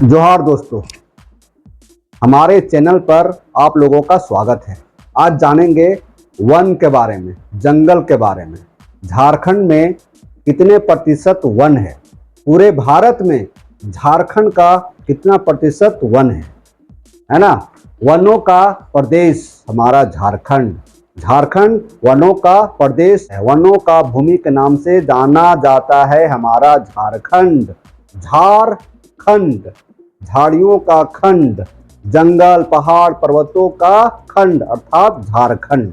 जोहार दोस्तों, हमारे चैनल पर आप लोगों का स्वागत है। आज जानेंगे वन के बारे में, जंगल के बारे में। झारखंड में कितने प्रतिशत वन है? पूरे भारत में झारखंड का कितना प्रतिशत वन है ना? वनों का प्रदेश हमारा झारखंड। झारखंड वनों का प्रदेश है। वनों का भूमि के नाम से जाना जाता है हमारा झारखंड। झारखंड, झाड़ियों का खंड, जंगल पहाड़ पर्वतों का खंड अर्थात झारखंड।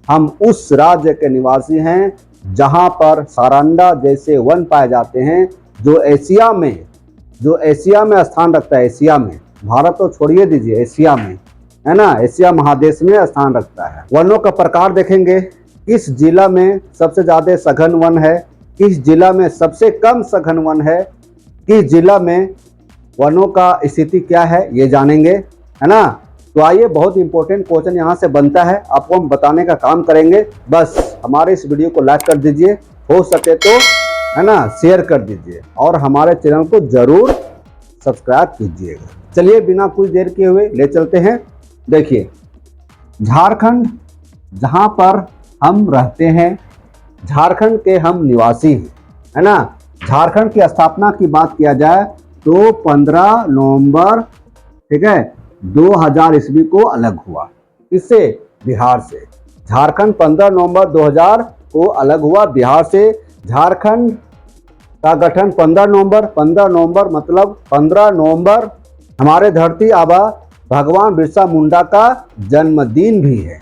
हम उस राज्य के निवासी हैं जहां पर सारंडा जैसे वन पाए जाते हैं, जो एशिया में स्थान रखता है। एशिया में, भारत तो छोड़िए दीजिए, एशिया में, है ना, एशिया महादेश में स्थान रखता है। वनों का प्रकार देखेंगे, किस जिला में सबसे ज्यादा सघन वन है, किस जिला में सबसे कम सघन वन है, किस जिला में वनों का स्थिति क्या है, ये जानेंगे, है ना। तो आइए, बहुत इंपॉर्टेंट क्वेश्चन यहाँ से बनता है, आपको हम बताने का काम करेंगे। बस हमारे इस वीडियो को लाइक कर दीजिए, हो सके तो, है ना, शेयर कर दीजिए और हमारे चैनल को जरूर सब्सक्राइब कीजिएगा। चलिए, बिना कुछ देर किए हुए ले चलते हैं। देखिए, झारखंड जहाँ पर हम रहते हैं, झारखंड के हम निवासी हैं, है ना। झारखंड की स्थापना की बात किया जाए तो 15 नवंबर, ठीक है, 2000 ईस्वी को अलग हुआ। इससे बिहार से झारखंड 15 नवंबर 2000 को अलग हुआ बिहार से। झारखंड का गठन 15 नवंबर मतलब 15 नवंबर हमारे धरती आबा भगवान बिरसा मुंडा का जन्मदिन भी है,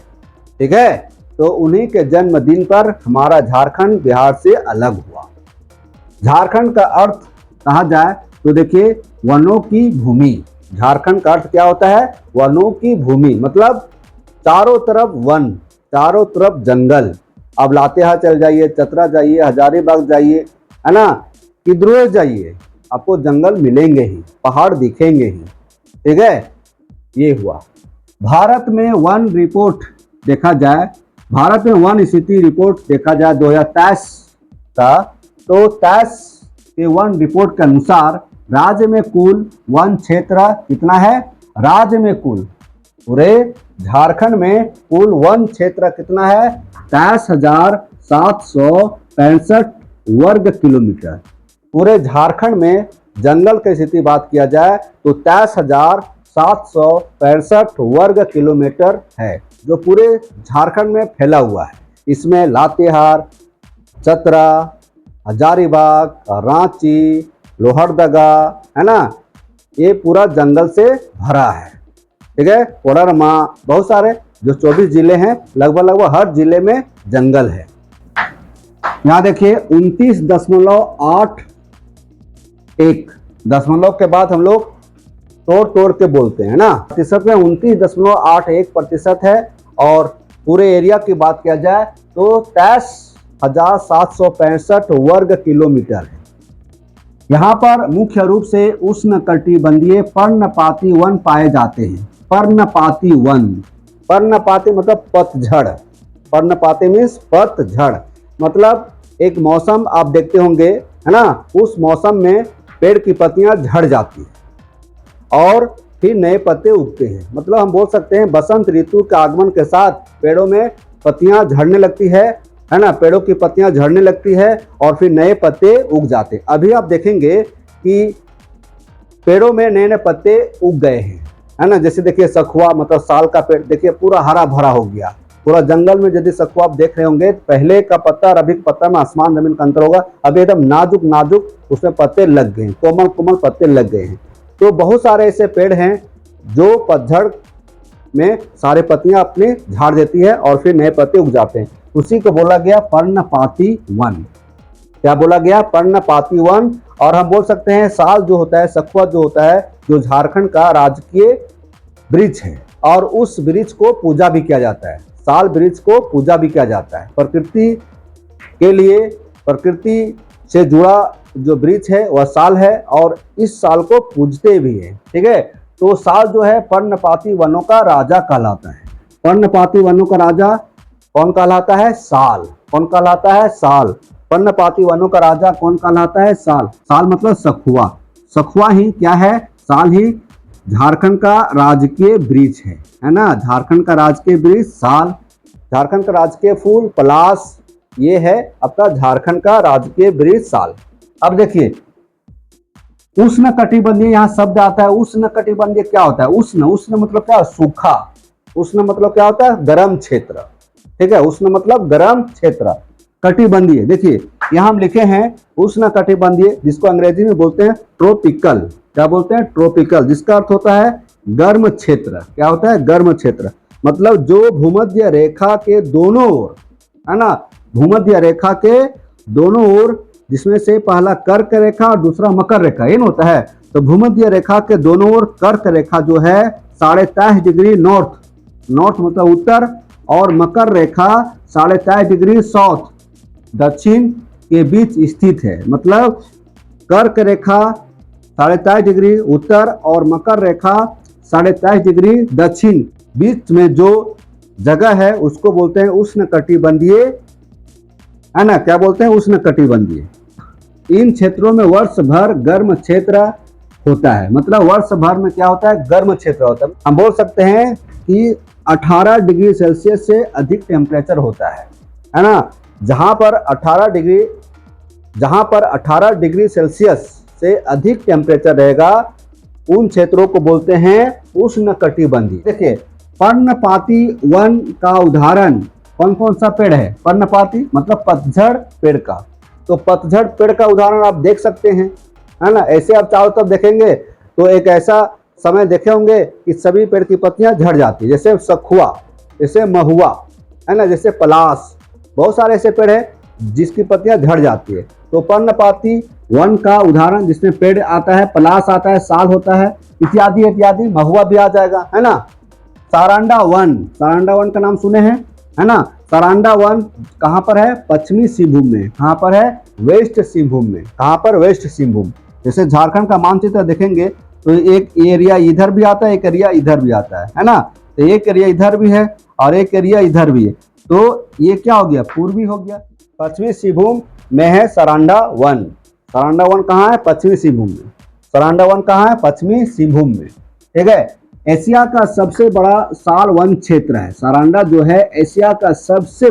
ठीक है। तो उन्हीं के जन्मदिन पर हमारा झारखंड बिहार से अलग हुआ। झारखंड का अर्थ कहा जाए तो देखिए, वनों की भूमि। झारखंड का अर्थ क्या होता है? वनों की भूमि, मतलब चारों तरफ वन, चारों तरफ जंगल। अब लातेहार चल जाइए, चतरा जाइए, हजारीबाग जाइए, है ना, किधर जाइए, आपको जंगल मिलेंगे ही, पहाड़ दिखेंगे ही, ठीक है। ये हुआ। भारत में वन रिपोर्ट देखा जाए, भारत में वन स्थिति रिपोर्ट देखा जाए 2023 का, तो 23 के वन रिपोर्ट के अनुसार राज्य में कुल वन क्षेत्र कितना है? राज्य में कुल, पूरे झारखंड में कुल वन क्षेत्र कितना है? 23,765 वर्ग किलोमीटर। पूरे झारखंड में जंगल की स्थिति बात किया जाए तो 23,765 वर्ग किलोमीटर है, जो पूरे झारखंड में फैला हुआ है। इसमें लातेहार, चतरा, हजारीबाग, रांची, लोहरदगा, है ना, ये पूरा जंगल से भरा है, ठीक है। कोडरमा, बहुत सारे जो 24 जिले हैं, लगभग हर जिले में जंगल है। यहाँ देखिए 29.81 दशमलव के बाद हम लोग तोड़ के बोलते हैं ना, प्रतिशत में 29.81% है। और पूरे एरिया की बात किया जाए तो 23,765 वर्ग किलोमीटर है। यहाँ पर मुख्य रूप से उष्णकटिबंधीय पर्णपाती वन पाए जाते हैं। पर्णपाती वन, पर्णपाती मतलब पतझड़, पर्णपाती मीन्स पतझड़, मतलब एक मौसम आप देखते होंगे, है ना, उस मौसम में पेड़ की पत्तियां झड़ जाती हैं और फिर नए पत्ते उगते हैं। मतलब हम बोल सकते हैं बसंत ऋतु के आगमन के साथ पेड़ों में पत्तियां झड़ने लगती है ना, पेड़ों की पत्तियां झड़ने लगती है और फिर नए पत्ते उग जाते हैं। अभी आप देखेंगे कि पेड़ों में नए नए पत्ते उग गए हैं, है ना। जैसे देखिए सखुआ, मतलब साल का पेड़, देखिए पूरा हरा भरा हो गया। पूरा जंगल में यदि सखुआ आप देख रहे होंगे, पहले का पत्ता और अभी का पत्ता में आसमान जमीन का अंतर होगा। अभी एकदम नाजुक नाजुक उसमें पत्ते लग गए हैं, कोमल कोमल पत्ते लग गए हैं। तो बहुत सारे ऐसे पेड़ हैं जो पतझड़ में सारे पत्तियां अपने झाड़ देती है और फिर नए पत्ते उग जाते हैं। उसी को बोला गया पर्णपाती वन। क्या बोला गया? पर्णपाती वन। और हम बोल सकते हैं साल जो होता है, सखुआ जो होता है, जो झारखंड का राजकीय वृक्ष है और उस वृक्ष को पूजा भी किया जाता है। साल वृक्ष को पूजा भी किया जाता है। प्रकृति के लिए, प्रकृति से जुड़ा जो वृक्ष है वह साल है और इस साल को पूजते भी है, ठीक है। तो साल जो है पर्णपाती वनों का राजा कहलाता है। पर्णपाती वनों का राजा कौन कहलाता है? साल। कौन कहलाता है? साल। पर्णपाती वनों का राजा कौन कहलाता है? साल। साल मतलब सखुआ। सखुआ ही क्या है? साल ही झारखंड का राजकीय वृक्ष है ना। झारखंड का राजकीय वृक्ष साल, झारखंड का राजकीय फूल पलाश, ये है आपका झारखंड का राजकीय वृक्ष साल। अब देखिए उष्ण कटिबंधीय, यहाँ शब्द आता है उष्ण कटिबंधीय, क्या होता है उष्ण? उष्ण मतलब क्या? सूखा। उष्ण मतलब क्या होता है? गर्म क्षेत्र, ठीक है। उष्ण मतलब गर्म क्षेत्र। कटिबंधीय, देखिए यहाँ हम लिखे हैं उष्ण कटिबंधीय, जिसको अंग्रेजी में बोलते हैं ट्रॉपिकल। क्या बोलते हैं? ट्रॉपिकल, जिसका अर्थ होता है गर्म क्षेत्र। क्या होता है? गर्म क्षेत्र। मतलब जो भूमध्य रेखा के दोनों ओर, है ना, भूमध्य रेखा के दोनों ओर, जिसमें से पहला कर्क रेखा और दूसरा मकर रेखा, ये होता है। तो भूमध्य रेखा के दोनों ओर कर्क रेखा जो है 23.5 डिग्री नॉर्थ, नॉर्थ मतलब उत्तर, और मकर रेखा 23.5 डिग्री साउथ, दक्षिण के बीच स्थित है। मतलब कर्क रेखा 23.5 डिग्री उत्तर और मकर रेखा 23.5 डिग्री दक्षिण, बीच में जो जगह है उसको बोलते हैं उष्ण कटिबंधीय, है ना। क्या बोलते हैं? उष्ण कटिबंधीय। इन क्षेत्रों में वर्ष भर गर्म क्षेत्र होता है। मतलब वर्ष भर में क्या होता है? गर्म क्षेत्र होता है। हम बोल सकते हैं कि 18 डिग्री सेल्सियस से अधिक टेम्परेचर होता है ना। जहां पर 18 डिग्री सेल्सियस से अधिक टेम्परेचर रहेगा उन क्षेत्रों को बोलते हैं उष्ण कटिबंधीय। देखिए पर्णपाती वन का उदाहरण कौन कौन सा पेड़ है? पर्णपाती मतलब पतझड़ पेड़ का। तो पतझड़ पेड़ का उदाहरण आप देख सकते हैं, है ना। ऐसे आप चारों तरफ देखेंगे तो एक ऐसा समय देखे होंगे कि सभी पेड़ की पत्तियां झड़ जाती है, जैसे सखुआ, जैसे महुआ, है ना, जैसे पलाश। बहुत सारे ऐसे पेड़ हैं जिसकी पत्तियां झड़ जाती है। तो पर्णपाती वन का उदाहरण जिसमें पेड़ आता है, पलाश आता है, साल होता है, इत्यादि इत्यादि, महुआ भी आ जाएगा, है ना। सारांडा वन, सारांडा वन का नाम सुने हैं, है ना। सारांडा वन कहाँ पर है? पश्चिमी सिंहभूम में। कहाँ पर है? वेस्ट सिंहभूम में। कहाँ पर? वेस्ट सिंहभूम। जैसे झारखंड का मानचित्र देखेंगे तो एक एरिया इधर भी आता है, एक एरिया इधर भी आता है ना। तो एक एरिया इधर भी है और एक एरिया इधर भी है। तो ये क्या हो गया? पूर्वी हो गया। पश्चिमी सिंहभूम में है सारांडा वन। सारांडा वन कहाँ है? पश्चिमी सिंहभूम में। सारांडा वन कहाँ है? पश्चिमी सिंहभूम में, ठीक है। एशिया का सबसे बड़ा साल वन क्षेत्र है। सारांडा जो है एशिया का सबसे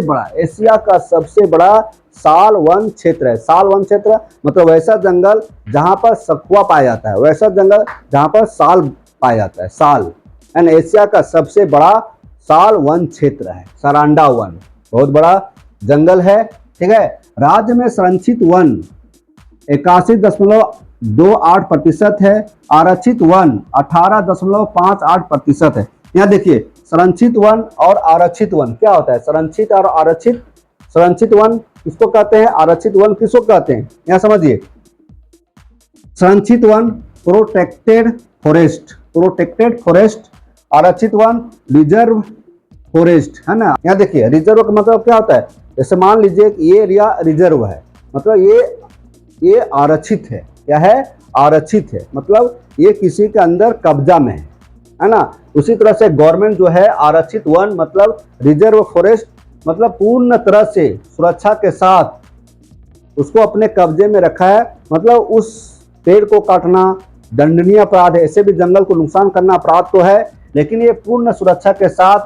बड़ा साल वन क्षेत्र है। साल वन क्षेत्र मतलब वैसा जंगल जहां पर सखुआ पाया जाता है, वैसा जंगल जहां पर साल पाया जाता है, साल। एंड एशिया का सबसे बड़ा साल वन क्षेत्र है सारांडा वन। बहुत बड़ा जंगल है, ठीक है। राज्य में संरक्षित वन 81.28% है, आरक्षित वन 18.58% है। यहाँ देखिए संरक्षित वन और आरक्षित वन क्या होता है? संरक्षित और आरक्षित, संरक्षित वन किसको कहते हैं? आरक्षित वन किसको कहते हैं? यहाँ समझिए, संरक्षित one protected forest, protected forest, आरक्षित वन रिजर्व फॉरेस्ट, है ना। यहाँ देखिए रिजर्व का मतलब क्या होता है? जैसे मान लीजिए कि ये एरिया रिजर्व है, मतलब ये आरक्षित है। क्या है? आरक्षित है, मतलब ये किसी के अंदर कब्जा में है ना। उसी तरह से गवर्नमेंट जो है आरक्षित वन मतलब रिजर्व फॉरेस्ट मतलब पूर्ण तरह से सुरक्षा के साथ उसको अपने कब्जे में रखा है। मतलब उस पेड़ को काटना दंडनीय अपराध है। ऐसे भी जंगल को नुकसान करना अपराध तो है, लेकिन ये पूर्ण सुरक्षा के साथ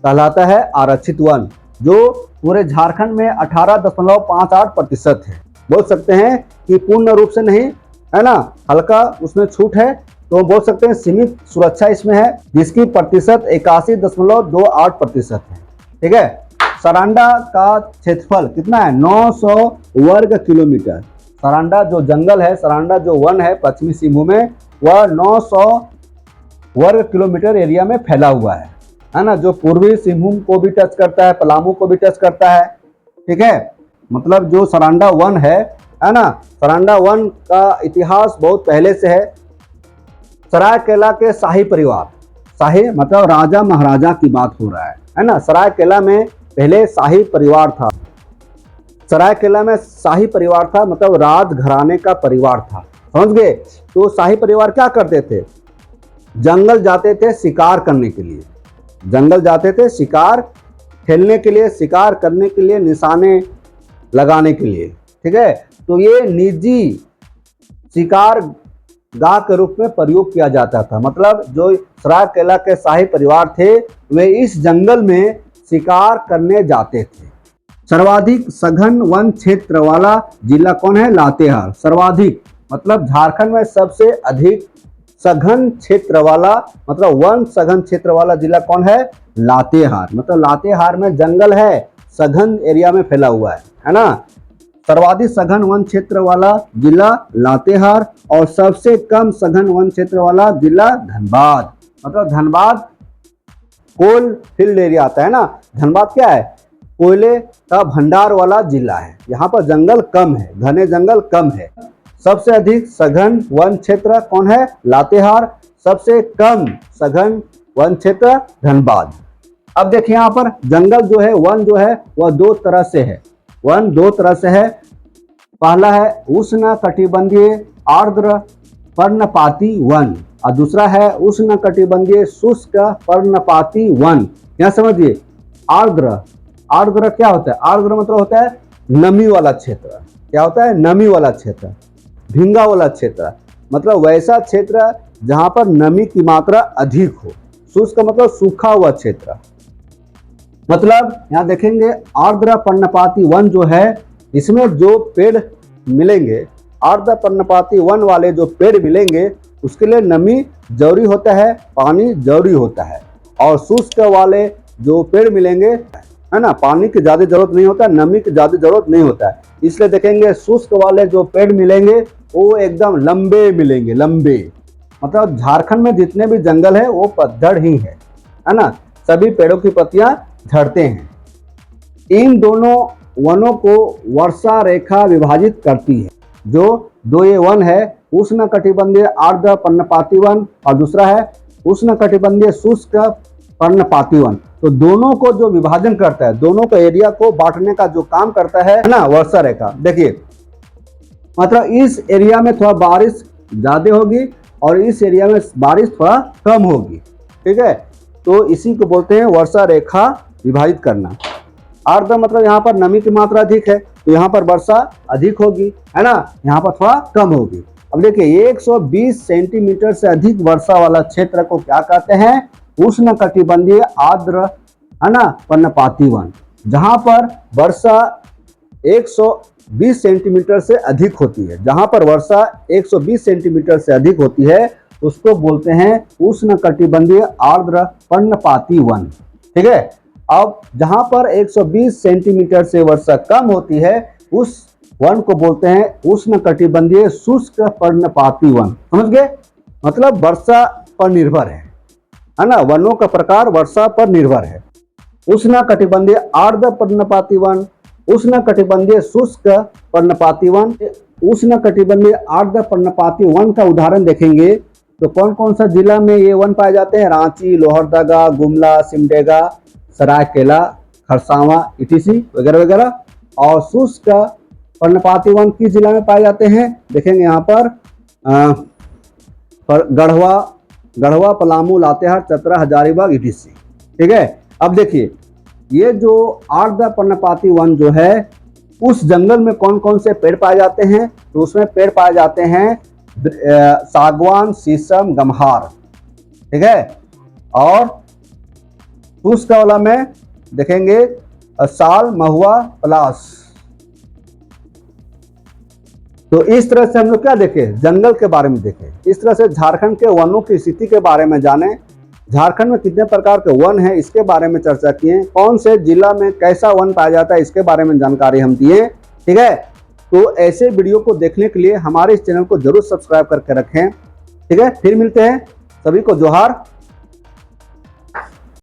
कहलाता है आरक्षित वन, जो पूरे झारखंड में 18.58% है। बोल सकते हैं कि पूर्ण रूप से नहीं, है ना, हल्का उसमें छूट है, तो बोल सकते हैं सीमित सुरक्षा इसमें है, जिसकी प्रतिशत 81.28% है, ठीक है। सारांडा का क्षेत्रफल कितना है? 900 वर्ग किलोमीटर। सारांडा जो जंगल है, सारांडा जो वन है पश्चिमी सिंहभूम में, वह 900 वर्ग किलोमीटर एरिया में फैला हुआ है ना। जो पूर्वी सिंहभूम को भी टच करता है, पलामू को भी टच करता है, ठीक है। मतलब जो सारांडा वन है ना, सारांडा वन का इतिहास बहुत पहले से है। सरायकेला के शाही परिवार, शाही मतलब राजा महाराजा की बात हो रहा है ना। सरायकेला में पहले शाही परिवार था। सरायकेला में शाही परिवार था मतलब राजघराने का परिवार था, समझ गए। तो शाही परिवार क्या करते थे? जंगल जाते थे शिकार करने के लिए, जंगल जाते थे शिकार खेलने के लिए, शिकार करने के लिए, निशाने लगाने के लिए, ठीक है। तो ये निजी शिकार गाह के रूप में प्रयोग किया जाता था। मतलब जो सरायकेला के शाही परिवार थे वे इस जंगल में शिकार करने जाते थे। सर्वाधिक सघन वन क्षेत्र वाला जिला कौन है? लातेहार। सर्वाधिक मतलब झारखंड में सबसे अधिक सघन क्षेत्र वाला, मतलब वन सघन क्षेत्र वाला जिला कौन है? लातेहार। मतलब लातेहार में जंगल है, सघन एरिया में फैला हुआ है ना। सर्वाधिक सघन वन क्षेत्र वाला जिला लातेहार और सबसे कम सघन वन क्षेत्र वाला जिला धनबाद। मतलब धनबाद कोल फील्ड एरिया आता है ना। धनबाद क्या है? कोयले का भंडार वाला जिला है। यहाँ पर जंगल कम है, घने जंगल कम है। सबसे अधिक सघन वन क्षेत्र कौन है? लातेहार। सबसे कम सघन वन क्षेत्र धनबाद। अब देखिए यहाँ पर जंगल जो है, वन जो है वह दो तरह से है। वन दो तरह से है। पहला है उष्ण कटिबंधीय आर्द्र पर्णपाती वन और दूसरा है उष्ण कटिबंधीय शुष्क पर्णपाती वन। यहाँ समझिए, आर्द्र, आर्द्र क्या होता है? आर्द्र मतलब होता है नमी वाला क्षेत्र। क्या होता है? नमी वाला क्षेत्र, भींगा वाला क्षेत्र, मतलब वैसा क्षेत्र जहां पर नमी की मात्रा अधिक हो। शुष्क मतलब सूखा हुआ क्षेत्र। मतलब यहाँ देखेंगे आर्द्र पर्णपाती वन जो है, इसमें जो पेड़ मिलेंगे, आर्द्र पर्णपाती वन वाले जो पेड़ मिलेंगे उसके लिए नमी जरूरी होता है, पानी जरूरी होता है। और शुष्क वाले जो पेड़ मिलेंगे, है ना, पानी की ज्यादा जरूरत नहीं होता, नमी की ज्यादा जरूरत नहीं होता है। इसलिए देखेंगे शुष्क वाले जो पेड़ मिलेंगे वो एकदम लंबे मिलेंगे, लंबे। मतलब झारखंड में जितने भी जंगल है वो पतझड़ ही है ना। सभी पेड़ों की पत्तियां झड़ते हैं। इन दोनों वनों को वर्षा रेखा विभाजित करती है। जो दो ये वन है, उष्ण कटिबंधीय आर्द्र पर्णपाती वन और दूसरा है उष्ण कटिबंधीय शुष्क पर्णपाती वन। तो दोनों को जो विभाजन करता है, दोनों को एरिया को बांटने का जो काम करता है ना, वर्षा रेखा। देखिए मतलब इस एरिया में थोड़ा बारिश ज्यादा होगी और इस एरिया में बारिश थोड़ा कम होगी, ठीक है। तो इसी को बोलते हैं वर्षा रेखा विभाजित करना। आर्द्र मतलब यहाँ पर नमी की मात्रा अधिक है तो यहाँ पर वर्षा अधिक होगी, है ना, यहाँ पर थोड़ा कम होगी। अब देखिए 120 सेंटीमीटर से अधिक वर्षा वाला क्षेत्र को क्या कहते हैं? उष्ण कटिबंधीय आर्द्र, है ना, पर्णपाती वन। जहां पर वर्षा 120 सेंटीमीटर से अधिक होती है, जहां पर वर्षा 120 सेंटीमीटर से अधिक होती है उसको बोलते हैं उष्ण कटिबंधीय आर्द्र पर्णपाती वन, ठीक है। अब जहां पर 120 सेंटीमीटर से वर्षा कम होती है उस वन को बोलते हैं उष्ण कटिबंधीय शुष्क पर्णपाती वन। समझ गए? मतलब वर्षा पर निर्भर है ना, वनों का प्रकार वर्षा पर निर्भर है। उष्ण कटिबंधीय आर्द्र पर्णपाती वन, उष्ण कटिबंधीय शुष्क पर्णपाती वन। उष्ण कटिबंधीय आर्द्र पर्णपाती वन का उदाहरण देखेंगे तो कौन कौन सा जिला में ये वन पाए जाते हैं? रांची, लोहरदगा, गुमला, सिमडेगा, सरायकेला, खरसावां, इटीसी वगैरह वगैरह। और शुष्क पर्णपाती वन किस जिला में पाए जाते हैं? देखेंगे यहाँ पर गढ़वा, पलामू, लातेहार, चतरा, हजारीबाग, इटीसी, ठीक है। अब देखिए ये जो आर्द्र पर्णपाती वन जो है उस जंगल में कौन कौन से पेड़ पाए जाते हैं? तो उसमें पेड़ पाए जाते हैं सागवान, शीशम, गम्हार, ठीक है। और शुष्क वाला में देखेंगे साल, महुआ, पलास। तो इस तरह से हम लोग क्या देखे? जंगल के बारे में देखे। इस तरह से झारखंड के वनों की स्थिति के बारे में जाने, झारखंड में कितने प्रकार के वन हैं इसके बारे में चर्चा किए, कौन से जिला में कैसा वन पाया जाता है इसके बारे में जानकारी हम दिए, ठीक है। तो ऐसे वीडियो को देखने के लिए हमारे इस चैनल को जरूर सब्सक्राइब करके रखें, ठीक है। फिर मिलते हैं, सभी को जोहार।